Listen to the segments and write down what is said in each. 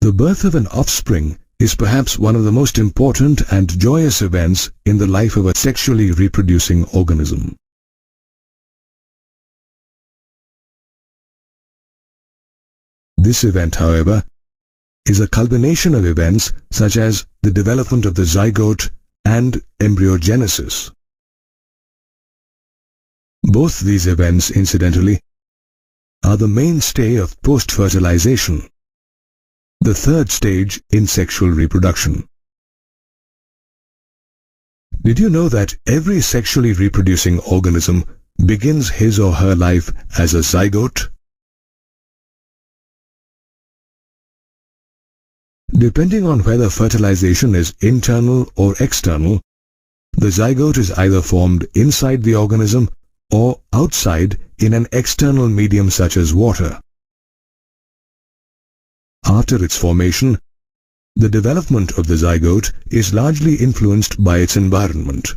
The birth of an offspring is perhaps one of the most important and joyous events in the life of a sexually reproducing organism. This event, however, is a culmination of events such as the development of the zygote and embryogenesis. Both these events, incidentally, are the mainstay of post-fertilization, the third stage in sexual reproduction. Did you know that every sexually reproducing organism begins his or her life as a zygote? Depending on whether fertilization is internal or external, the zygote is either formed inside the organism or outside in an external medium such as water. After its formation, the development of the zygote is largely influenced by its environment.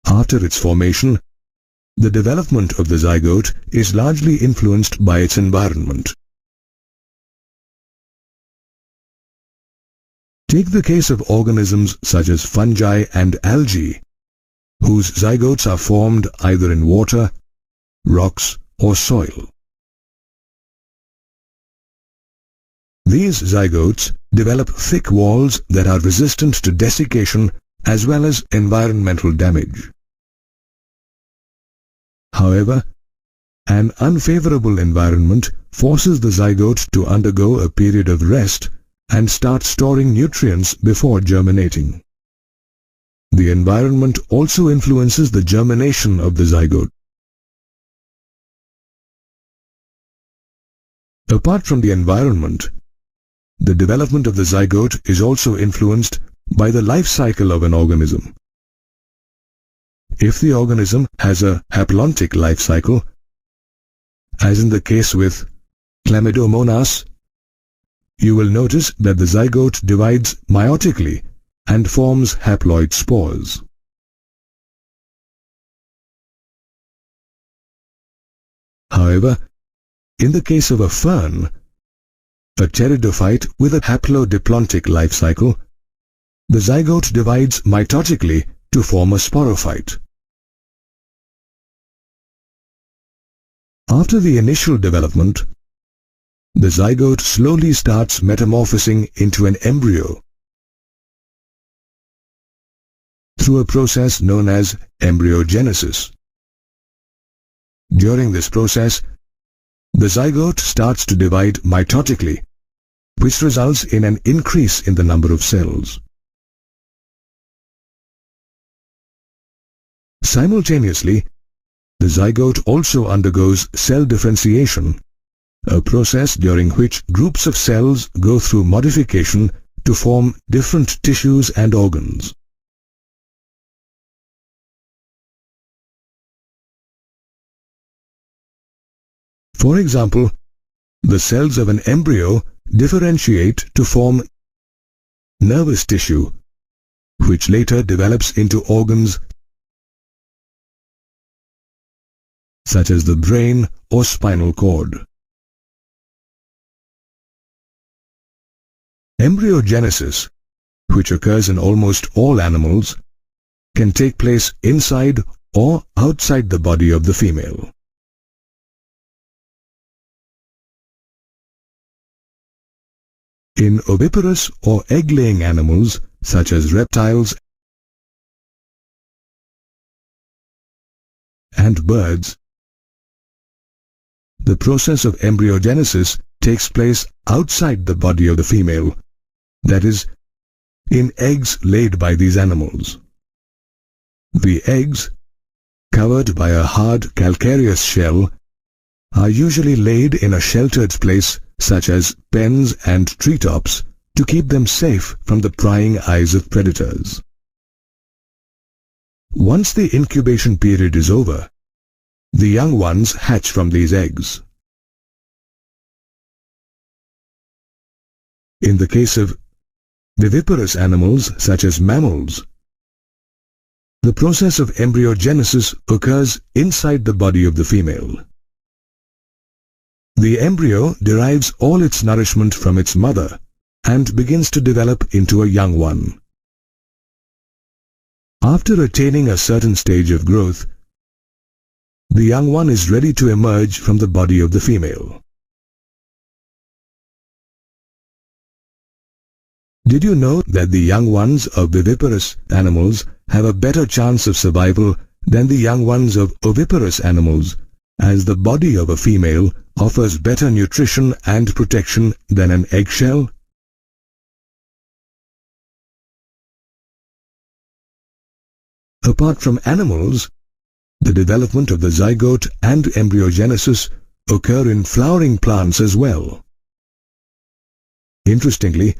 After its formation, the development of the zygote is largely influenced by its environment. Take the case of organisms such as fungi and algae, whose zygotes are formed either in water, rocks, or soil. These zygotes develop thick walls that are resistant to desiccation as well as environmental damage. However, an unfavorable environment forces the zygote to undergo a period of rest and start storing nutrients before germinating. The environment also influences the germination of the zygote. Apart from the environment, the development of the zygote is also influenced by the life cycle of an organism. If the organism has a haplontic life cycle, as in the case with Chlamydomonas, you will notice that the zygote divides meiotically and forms haploid spores. However, in the case of a fern, a pteridophyte with a haplodiplontic life cycle, the zygote divides mitotically to form a sporophyte. After the initial development, the zygote slowly starts metamorphosing into an embryo through a process known as embryogenesis. During this process, the zygote starts to divide mitotically, which results in an increase in the number of cells. Simultaneously, the zygote also undergoes cell differentiation, a process during which groups of cells go through modification to form different tissues and organs. For example, the cells of an embryo differentiate to form nervous tissue, which later develops into organs such as the brain or spinal cord. Embryogenesis, which occurs in almost all animals, can take place inside or outside the body of the female. In oviparous or egg-laying animals such as reptiles and birds, the process of embryogenesis takes place outside the body of the female, that is, in eggs laid by these animals. The eggs, covered by a hard calcareous shell, are usually laid in a sheltered place such as pens and treetops to keep them safe from the prying eyes of predators. Once the incubation period is over, the young ones hatch from these eggs. In the case of viviparous animals such as mammals, the process of embryogenesis occurs inside the body of the female. The embryo derives all its nourishment from its mother and begins to develop into a young one. After attaining a certain stage of growth, the young one is ready to emerge from the body of the female. Did you know that the young ones of viviparous animals have a better chance of survival than the young ones of oviparous animals, as the body of a female offers better nutrition and protection than an eggshell? Apart from animals, the development of the zygote and embryogenesis occur in flowering plants as well. Interestingly,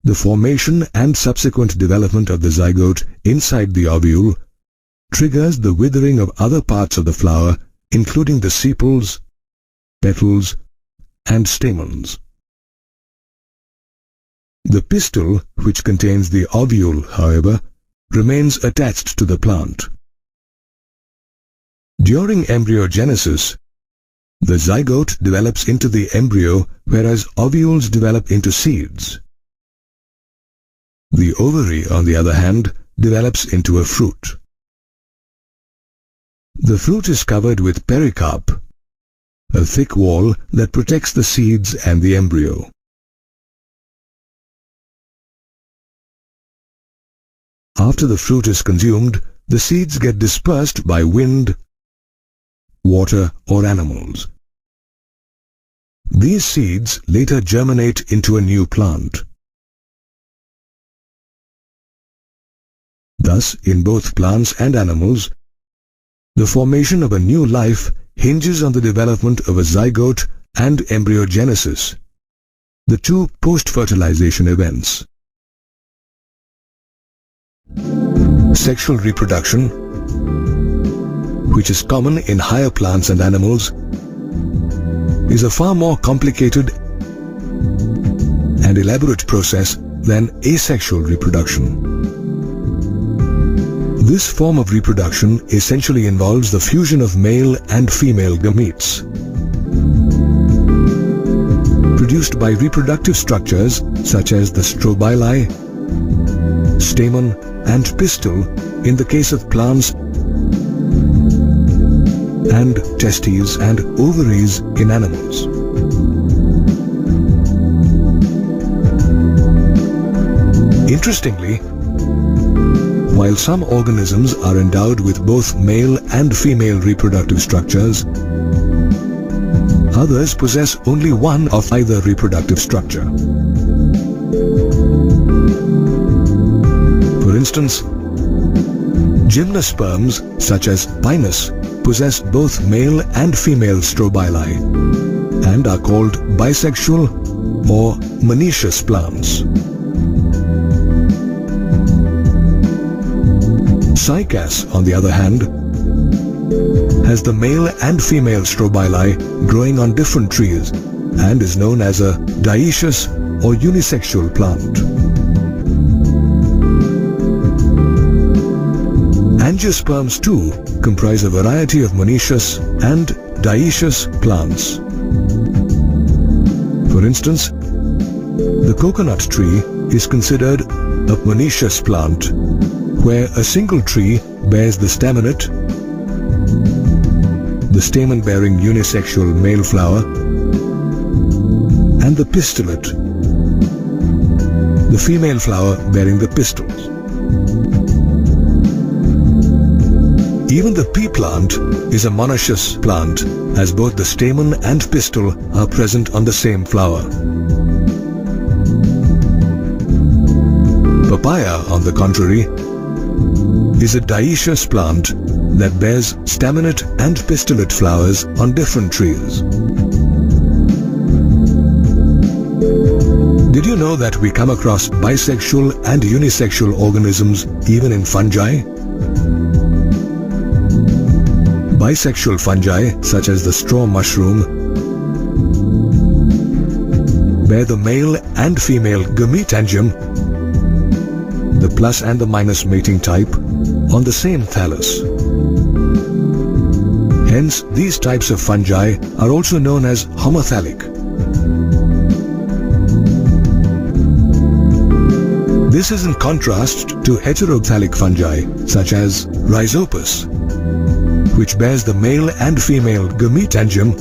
the formation and subsequent development of the zygote inside the ovule triggers the withering of other parts of the flower, including the sepals, petals, and stamens. The pistil, which contains the ovule, however, remains attached to the plant. During embryogenesis, the zygote develops into the embryo, whereas ovules develop into seeds. The ovary, on the other hand, develops into a fruit. The fruit is covered with pericarp, a thick wall that protects the seeds and the embryo. After the fruit is consumed, the seeds get dispersed by wind, water, or animals. These seeds later germinate into a new plant. Thus, in both plants and animals, the formation of a new life hinges on the development of a zygote and embryogenesis, the two post-fertilization events. Sexual reproduction, which is common in higher plants and animals, is a far more complicated and elaborate process than asexual reproduction. This form of reproduction essentially involves the fusion of male and female gametes, produced by reproductive structures such as the strobili, stamen, and pistil in the case of plants, and testes and ovaries in animals. Interestingly, while some organisms are endowed with both male and female reproductive structures, others possess only one of either reproductive structure. For instance, gymnosperms such as Pinus possess both male and female strobili and are called bisexual or monoecious plants. Cycas, on the other hand, has the male and female strobili growing on different trees and is known as a dioecious or unisexual plant. Angiosperms too comprise a variety of monoecious and dioecious plants. For instance, the coconut tree is considered a monoecious plant, where a single tree bears the staminate, the stamen-bearing unisexual male flower, and the pistillate, the female flower bearing the pistils. Even the pea plant is a monoecious plant, as both the stamen and pistil are present on the same flower. Papaya, on the contrary, is a dioecious plant that bears staminate and pistillate flowers on different trees. Did you know that we come across bisexual and unisexual organisms even in fungi? Bisexual fungi, such as the straw mushroom, bear the male and female gametangium, the plus and the minus mating type, on the same thallus. Hence, these types of fungi are also known as homothalic. This is in contrast to heterothalic fungi such as Rhizopus, which bears the male and female gametangium,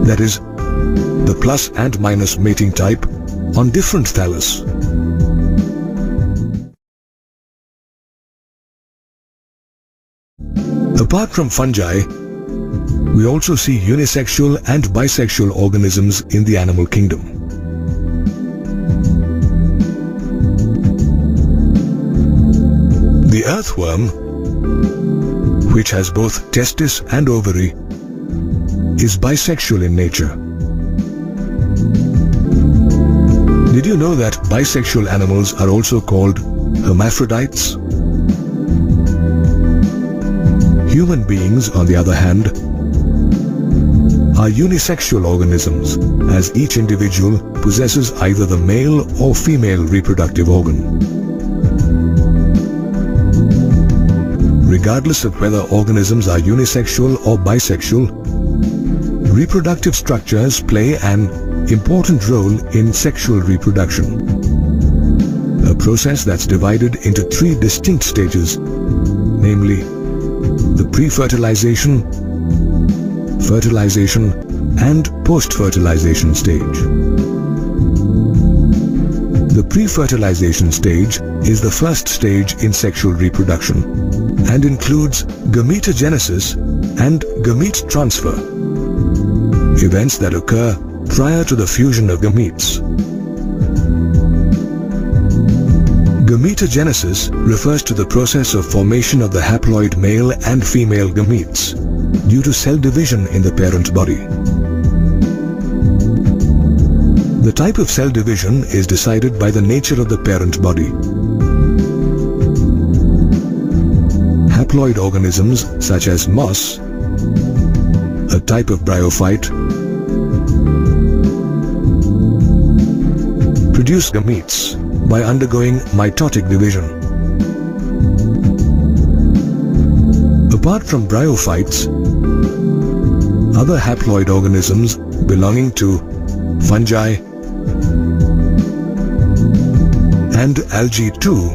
that is, the plus and minus mating type, on different thallus. Apart from fungi, we also see unisexual and bisexual organisms in the animal kingdom. The earthworm, which has both testis and ovary, is bisexual in nature. Did you know that bisexual animals are also called hermaphrodites? Human beings, on the other hand, are unisexual organisms, as each individual possesses either the male or female reproductive organ. Regardless of whether organisms are unisexual or bisexual, reproductive structures play an important role in sexual reproduction, a process that's divided into 3 distinct stages, namely the pre-fertilization, fertilization, and post-fertilization stage. The pre-fertilization stage is the first stage in sexual reproduction and includes gametogenesis and gamete transfer, events that occur prior to the fusion of gametes. Gametogenesis refers to the process of formation of the haploid male and female gametes due to cell division in the parent body. The type of cell division is decided by the nature of the parent body. Haploid organisms such as moss, a type of bryophyte, produce gametes by undergoing mitotic division. Apart from bryophytes, other haploid organisms belonging to fungi and algae too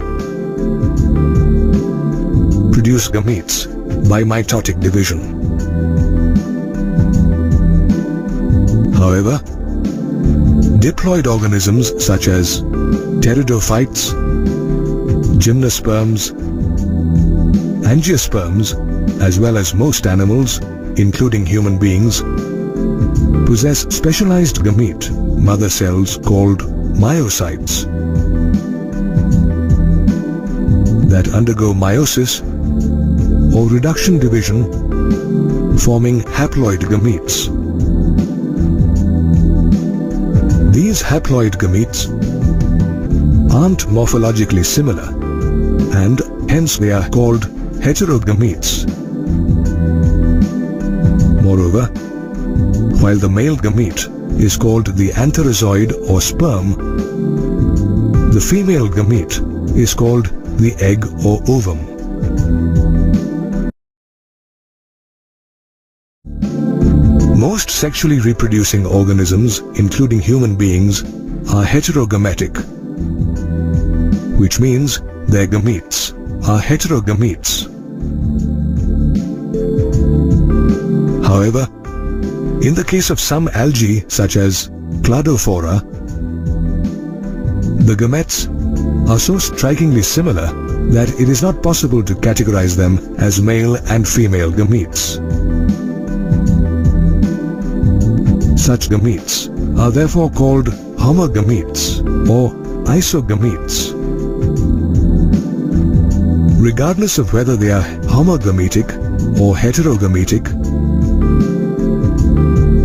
produce gametes by mitotic division. However, diploid organisms such as pteridophytes, gymnosperms, angiosperms, as well as most animals, including human beings, possess specialized gamete mother cells called myocytes that undergo meiosis or reduction division, forming haploid gametes. These haploid gametes aren't morphologically similar, and hence they are called heterogametes. Moreover, while the male gamete is called the antherozoid or sperm, the female gamete is called the egg or ovum. Most sexually reproducing organisms, including human beings, are heterogametic, which means their gametes are heterogametes. However, in the case of some algae such as Cladophora, the gametes are so strikingly similar that it is not possible to categorize them as male and female gametes. Such gametes are therefore called homogametes or isogametes. Regardless of whether they are homogametic or heterogametic,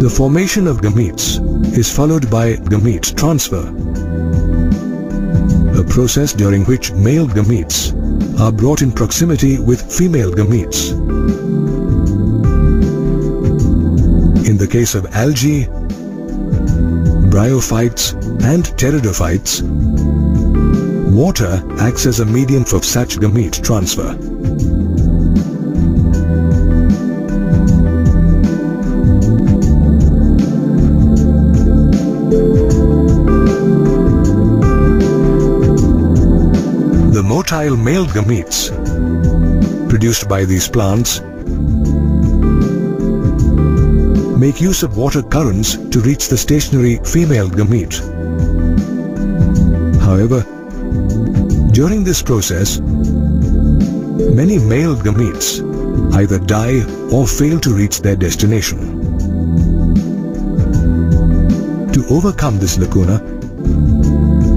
the formation of gametes is followed by gamete transfer, a process during which male gametes are brought in proximity with female gametes. In the case of algae, bryophytes and pteridophytes, water acts as a medium for such gamete transfer. The motile male gametes produced by these plants make use of water currents to reach the stationary female gamete. However, during this process, many male gametes either die or fail to reach their destination. To overcome this lacuna,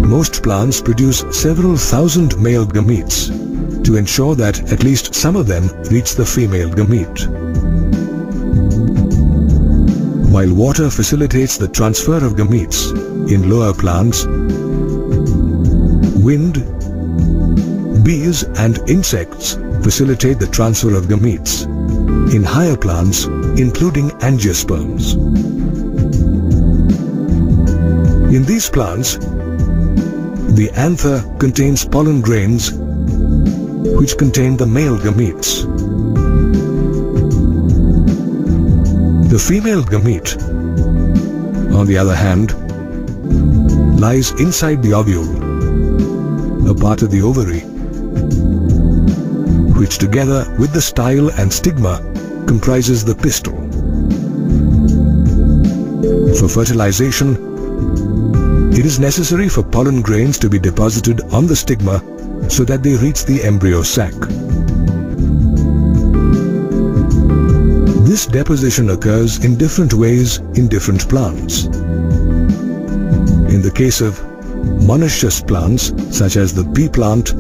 most plants produce several thousand male gametes to ensure that at least some of them reach the female gamete. While water facilitates the transfer of gametes in lower plants, wind, bees and insects facilitate the transfer of gametes in higher plants, including angiosperms. In these plants, the anther contains pollen grains which contain the male gametes. The female gamete, on the other hand, lies inside the ovule, a part of the ovary, which together with the style and stigma comprises the pistil. For fertilization, it is necessary for pollen grains to be deposited on the stigma so that they reach the embryo sac. This deposition occurs in different ways in different plants. In the case of monoecious plants, such as the pea plant,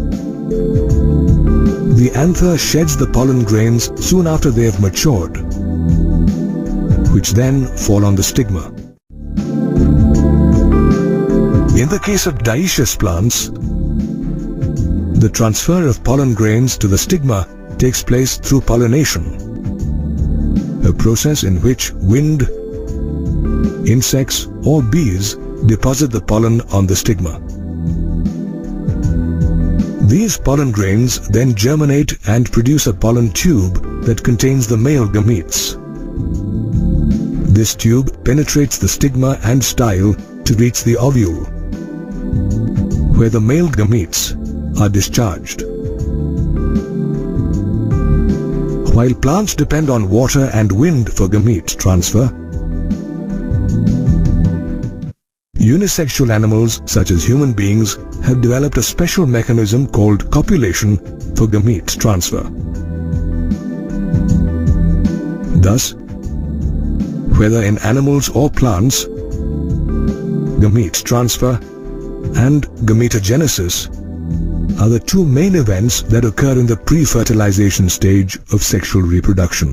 the anther sheds the pollen grains soon after they have matured, which then fall on the stigma. In the case of dioecious plants, the transfer of pollen grains to the stigma takes place through pollination, a process in which wind, insects or bees deposit the pollen on the stigma. These pollen grains then germinate and produce a pollen tube that contains the male gametes. This tube penetrates the stigma and style to reach the ovule, where the male gametes are discharged. While plants depend on water and wind for gamete transfer, unisexual animals such as human beings have developed a special mechanism called copulation for gamete transfer. Thus, whether in animals or plants, gamete transfer and gametogenesis are the two main events that occur in the pre-fertilization stage of sexual reproduction.